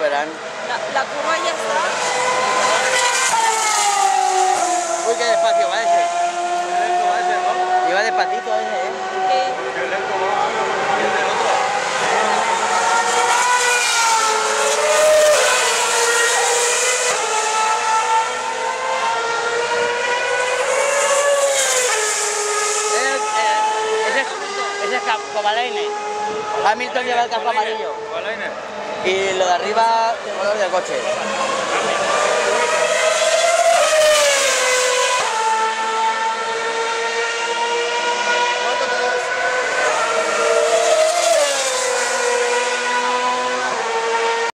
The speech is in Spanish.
verán. La curva ya está. Uy, qué despacio va ese. Qué lento va ese, ¿no? Iba despacito ese, ¿eh? Sí. Qué lento va. Y el del otro. Ese es Kovalainen. Hamilton lleva el casco amarillo. Kovalainen. Y lo de arriba, el color del coche.